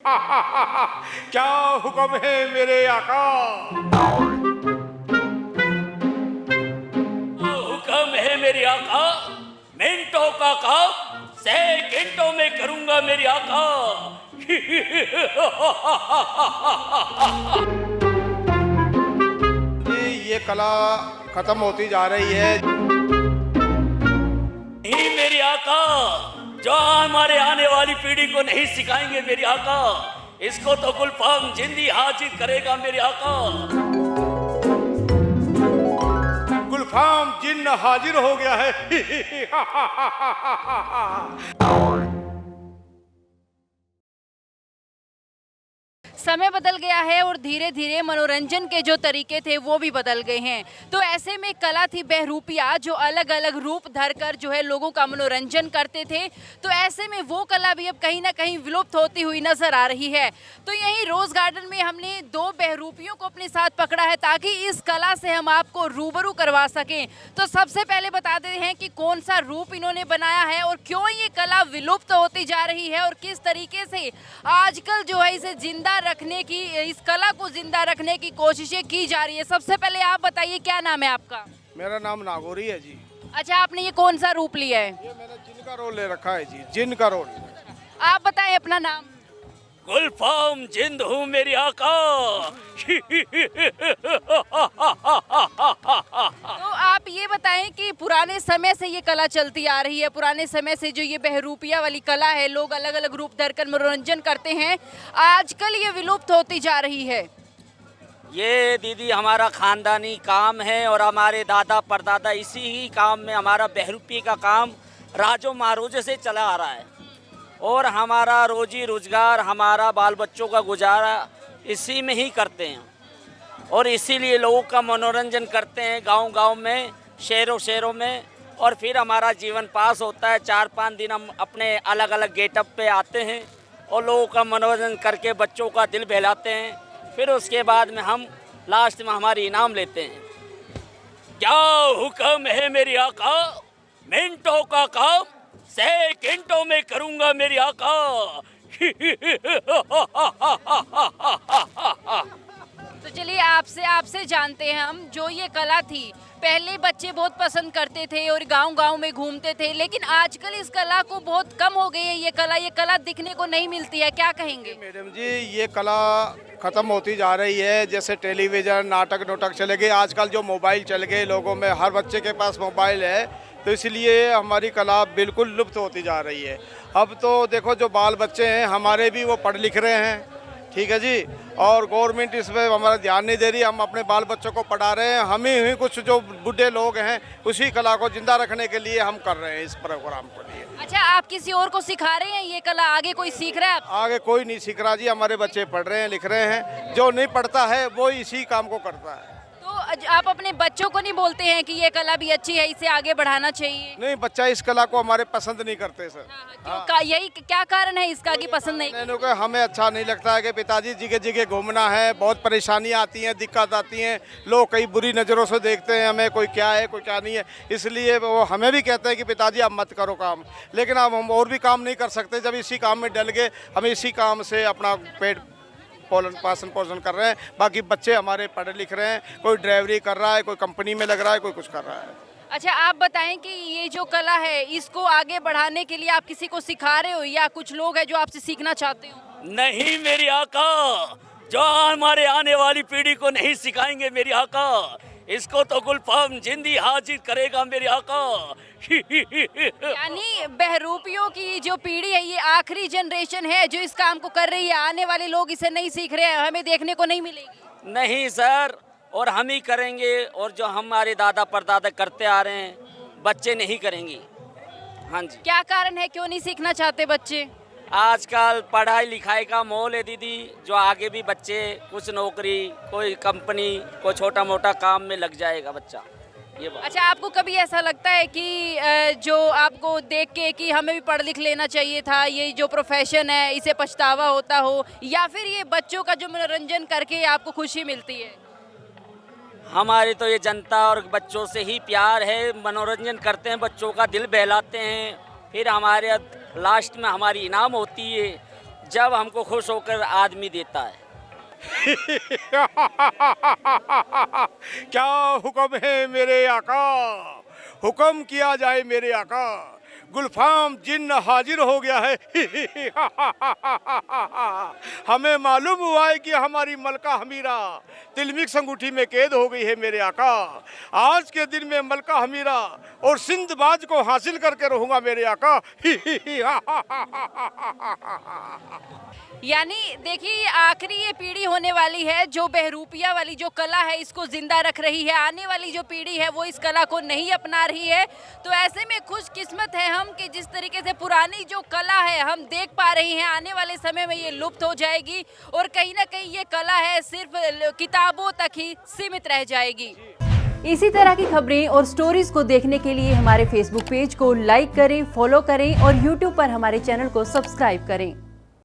क्या हुक्म है मेरे आका? हुक्म है मेरे आका, मिनटों का काम सेकंडों में करूंगा मेरे आका। ये कला खत्म होती जा रही है। नहीं मेरे आका, जो हमारे आने वाली पीढ़ी को नहीं सिखाएंगे मेरे आका, इसको तो गुलफाम जिंदी हाजिर करेगा मेरे आका। गुलफाम जिन्न हाजिर हो गया है। समय बदल गया है और धीरे धीरे मनोरंजन के जो तरीके थे वो भी बदल गए हैं। तो ऐसे में कला थी बहरूपिया, जो अलग अलग रूप धरकर जो है लोगों का मनोरंजन करते थे। तो ऐसे में वो कला भी अब कहीं ना कहीं विलुप्त होती हुई नजर आ रही है। तो यहीं रोज गार्डन में हमने 2 बहरूपियों को अपने साथ पकड़ा है ताकि इस कला से हम आपको रूबरू करवा सकें। तो सबसे पहले बताते हैं कि कौन सा रूप इन्होंने बनाया है और क्यों ये कला विलुप्त होती जा रही है और किस तरीके से आजकल जो है इसे जिंदा रखने की, इस कला को जिंदा रखने की कोशिशें की जा रही है। सबसे पहले आप बताइए, क्या नाम है आपका? मेरा नाम नागौरी है जी। अच्छा, आपने ये कौन सा रूप लिया है? ये मैंने जिन का रोल ले रखा है जी, जिन का रोल। आप बताएं अपना नाम। गुलफाम जिंद हूँ मेरे आका। तो आप ये बताएं कि पुराने समय से ये कला चलती आ रही है, पुराने समय से जो ये बहरूपिया वाली कला है, लोग अलग अलग रूप धरकर मनोरंजन करते हैं, आजकल ये विलुप्त होती जा रही है। ये दीदी हमारा खानदानी काम है और हमारे दादा परदादा इसी ही काम में, हमारा बहरूपी का काम राजो महाराजों से चला आ रहा है और हमारा रोजी रोजगार, हमारा बाल बच्चों का गुजारा इसी में ही करते हैं और इसीलिए लोगों का मनोरंजन करते हैं गांव-गांव में, शहरों में। और फिर हमारा जीवन पास होता है। 4-5 दिन हम अपने अलग अलग गेटअप पे आते हैं और लोगों का मनोरंजन करके बच्चों का दिल बहलाते हैं। फिर उसके बाद में हम लास्ट में हमारी इनाम लेते हैं। क्या हुक्म है मेरे आका, मिनटों का काम सेकंडों में करूंगा मेरे आका। तो चलिए आपसे जानते हैं हम, जो ये कला थी पहले बच्चे बहुत पसंद करते थे और गांव-गांव में घूमते थे, लेकिन आजकल इस कला को बहुत कम हो गई है। ये कला दिखने को नहीं मिलती है, क्या कहेंगे? मैडम जी, ये कला खत्म होती जा रही है। जैसे टेलीविज़न, नाटक चले गए, आजकल जो मोबाइल चल गए लोगों में, हर बच्चे के पास मोबाइल है, तो इसलिए हमारी कला बिल्कुल लुप्त होती जा रही है। अब तो देखो जो बाल बच्चे हैं हमारे भी, वो पढ़ लिख रहे हैं, ठीक है जी, और गवर्नमेंट इस पर हमारा ध्यान नहीं दे रही। हम अपने बाल बच्चों को पढ़ा रहे हैं, हम ही कुछ जो बूढ़े लोग हैं उसी कला को जिंदा रखने के लिए हम कर रहे हैं इस प्रोग्राम को लिए। अच्छा, आप किसी और को सिखा रहे हैं ये कला? आगे कोई सीख रहा है आप? आगे कोई नहीं सीख रहा जी, हमारे बच्चे पढ़ रहे हैं, लिख रहे हैं। जो नहीं पढ़ता है वो इसी काम को करता है। तो आप अपने बच्चों को नहीं बोलते हैं कि ये कला भी अच्छी है, इसे आगे बढ़ाना चाहिए? नहीं, बच्चा इस कला को हमारे पसंद नहीं करते सर। यही क्या कारण है इसका कि पसंद नहीं? नहीं, हमें अच्छा नहीं लगता है कि पिताजी जगह जगह घूमना है, बहुत परेशानियाँ आती हैं, दिक्कत आती हैं, लोग कई बुरी नज़रों से देखते हैं हमें, कोई क्या है कोई क्या नहीं है, इसलिए वो हमें भी कहते हैं कि पिताजी आप मत करो काम। लेकिन अब हम और भी काम नहीं कर सकते, जब इसी काम में डल गए, हम इसी काम से अपना पेट पालन पोषण कर रहे हैं। बाकी बच्चे हमारे पढ़ लिख रहे हैं, कोई ड्राइवरी कर रहा है, कोई कंपनी में लग रहा है, कोई कुछ कर रहा है। अच्छा, आप बताएं कि ये जो कला है इसको आगे बढ़ाने के लिए आप किसी को सिखा रहे हो या कुछ लोग हैं जो आपसे सीखना चाहते हो? नहीं मेरे आका, जो हमारे आने वाली पीढ़ी को नहीं सिखाएंगे मेरे आका, इसको तो गुलफाम जिंदी हाजिर करेगा मेरे आका। यानी बहरूपियों की जो पीढ़ी है ये आखिरी जनरेशन है जो इस काम को कर रही है, आने वाले लोग इसे नहीं सीख रहे हैं, हमें देखने को नहीं मिलेगी। नहीं सर, और हम ही करेंगे, और जो हमारे दादा परदादा करते आ रहे हैं बच्चे नहीं करेंगे। हाँ जी। क्या कारण है, क्यों नहीं सीखना चाहते बच्चे? आजकल पढ़ाई लिखाई का माहौल है दीदी, जो आगे भी बच्चे कुछ नौकरी, कोई कंपनी, कोई छोटा मोटा काम में लग जाएगा बच्चा, ये बात। अच्छा, आपको कभी ऐसा लगता है कि जो आपको देख के कि हमें भी पढ़ लिख लेना चाहिए था, ये जो प्रोफेशन है इसे पछतावा होता हो, या फिर ये बच्चों का जो मनोरंजन करके आपको खुशी मिलती है? हमारे तो ये जनता और बच्चों से ही प्यार है, मनोरंजन करते हैं, बच्चों का दिल बहलाते हैं, फिर हमारे लास्ट में हमारी इनाम होती है। जब हमको खुश होकर आदमी देता है। क्या हुक्म है मेरे आका, हुक्म किया जाए मेरे आका, गुलफाम जिन्न हाजिर हो गया है। हमें मालूम हुआ है कि हमारी मलका हमीरा तिलमिक संगूठी में कैद हो गई है मेरे आका। आज के दिन में मलका हमीरा और सिंधबाज को हासिल करके रहूंगा मेरे आका। यानी देखिए आखिरी ये पीढ़ी होने वाली है जो बहरूपिया वाली जो कला है इसको जिंदा रख रही है। आने वाली जो पीढ़ी है वो इस कला को नहीं अपना रही है। तो ऐसे में खुशकिस्मत है हम कि जिस तरीके से पुरानी जो कला है हम देख पा रहे हैं, आने वाले समय में ये लुप्त हो जाएगी और कहीं ना कहीं ये कला है सिर्फ किताबों तक ही सीमित रह जाएगी। इसी तरह की खबरें और स्टोरीज को देखने के लिए हमारे फेसबुक पेज को लाइक करें, फॉलो करें और यूट्यूब पर हमारे चैनल को सब्सक्राइब करें।